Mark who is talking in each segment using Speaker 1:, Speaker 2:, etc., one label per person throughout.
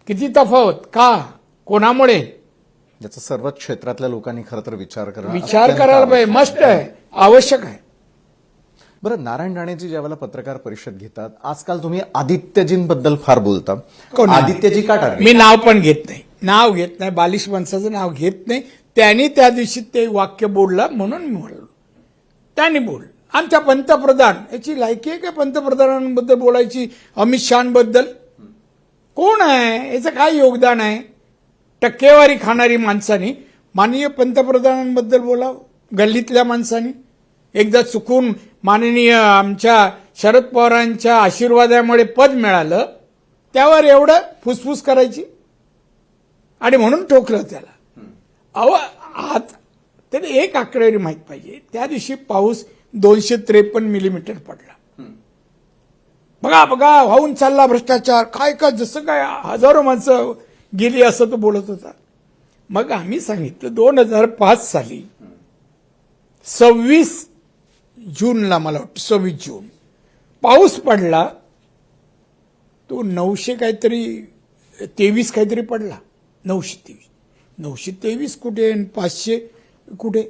Speaker 1: किती तफावत, का, कोणामुळे?
Speaker 2: याचा सर्वच क्षेत्रातल्या लोकांनी खरं तर विचार करणं
Speaker 1: विचार
Speaker 2: अत्यंत
Speaker 1: करायला पाहिजे,
Speaker 2: आवश्यक
Speaker 1: मस्ट आहे, आवश्यक आहे.
Speaker 2: बरं, नारायण राणेजी ज्यावेळेला पत्रकार परिषद घेतात, आजकाल तुम्ही आदित्यजींबद्दल फार बोलता.
Speaker 1: कोण?
Speaker 2: आदित्यजी का टाकले?
Speaker 1: मी नाव पण घेत नाही, बालिश माणसाचं नाव घेत नाही. त्यांनी त्या दिवशी ते वाक्य बोलला म्हणून मी बोललो. त्यांनी बोल. आमच्या पंतप्रधान याची लायकी आहे का पंतप्रधानांबद्दल बोलायची? अमित शहाबद्दल कोण आहे? याचं काय योगदान आहे? टक्केवारी खाणारी माणसानी माननीय पंतप्रधानांबद्दल बोलावं, गल्लीतल्या माणसानी. एकदा चुकून माननीय आमच्या शरद पवारांच्या आशीर्वादामुळे पद मिळालं, त्यावर एवढं फुसफुस करायची आणि म्हणून टोकलं त्याला. आत त्याने एक आकडेवारी माहीत पाहिजे. त्या दिवशी पाऊस 253 मिलीमीटर पडला. बघा बघा, वाहून चालला भ्रष्टाचार, काय का जसं काय हजारो माणसं गेली असं तो बोलत होता. मग आम्ही सांगितलं 2005 साली 26 जूनला, मला वाटतं 26 जून पाऊस पडला. तो 900 काहीतरी 23 काहीतरी पडला. 923 कुठे आणि 500 कुठे?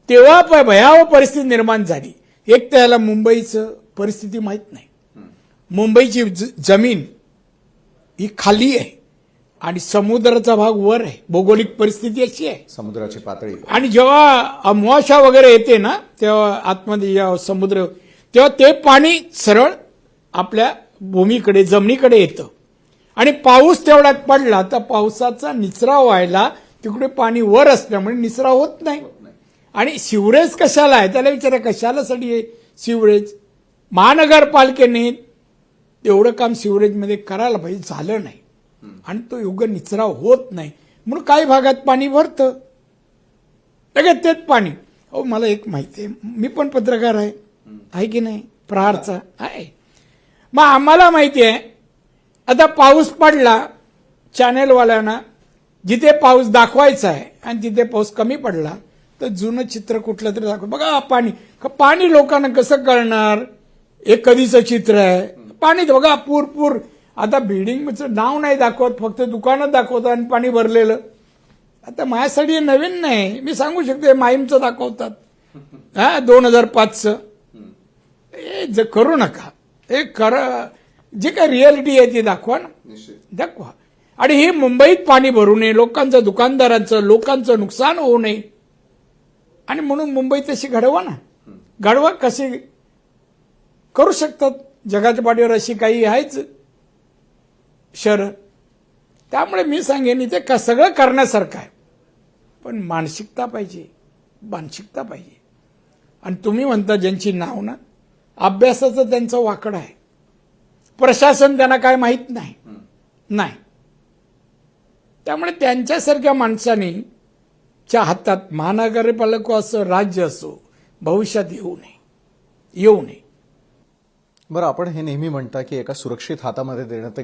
Speaker 1: तेव्हा भयावह परिस्थिती निर्माण झाली. एक त्याला मुंबईचं परिस्थिती माहीत नाही. मुंबईची जमीन ही खाली आहे आणि समुद्राचा भाग वर आहे. भौगोलिक परिस्थिती अशी आहे,
Speaker 2: समुद्राची पातळी.
Speaker 1: आणि जेव्हा अमावास्या वगैरे येते ना, तेव्हा आतमध्ये जेव्हा समुद्र, तेव्हा ते पाणी सरळ आपल्या भूमीकडे, जमिनीकडे येतं. आणि पाऊस तेवढ्यात पडला तर पावसाचा निचरा व्हायला तिकडे पाणी वर असल्यामुळे निचरा होत नाही. आणि सिवरेज कशाला आहे? त्याला विचारा, कशालासाठी आहे सिवरेज? महानगरपालिकेने एवढं काम सिवरेजमध्ये करायला पाहिजे, झालं नाही. आणि तो योग्य निचरा होत नाही म्हणून काही भागात पाणी भरतं, लगेच तेच पाणी. अहो, मला एक माहिती आहे, मी पण पत्रकार आहे की नाही, प्रहारचा आहे. मग आम्हाला माहिती आहे, आता पाऊस पडला, चॅनेलवाल्यांना जिथे पाऊस दाखवायचा आहे आणि तिथे पाऊस कमी पडला तर जुनं चित्र कुठलं तरी दाखव. बघा पाणी लोकांना कसं कळणार हे कधीचं चित्र आहे? पाणी बघा, पूर. आता बिल्डिंगचं नाव नाही दाखवत, फक्त दुकानात दाखवतात आणि पाणी भरलेलं. आता माझ्यासाठी हे नवीन नाही, मी सांगू शकते. माहीमचं दाखवतात 2005चं. हे करू नका, हे खरं जे काय रियालिटी आहे ती दाखवा ना, दाखवा. आणि हे मुंबईत पाणी भरू नये, लोकांचं, दुकानदारांचं, लोकांचं नुकसान होऊ नये. आणि म्हणून मुंबई तशी घडवा ना, घडवा. कसे करू शकतात? जगाच्या पाठीवर अशी काही आहेच शहरं. त्यामुळे मी सांगेन इथे सगळं करण्यासारखं आहे, पण मानसिकता पाहिजे. आणि तुम्ही म्हणता ज्यांची नाव ना, अभ्यासाचं त्यांचं वाकडं आहे. प्रशासन त्यांना काय माहीत नाही. त्यामुळे त्यांच्यासारख्या माणसांनी च्या हातात महानगरपालिका असो, राज्य असो, भविष्यात येऊ नये.
Speaker 2: बरं, आपण हे नेहमी म्हणता की एका सुरक्षित हातामध्ये देणं ते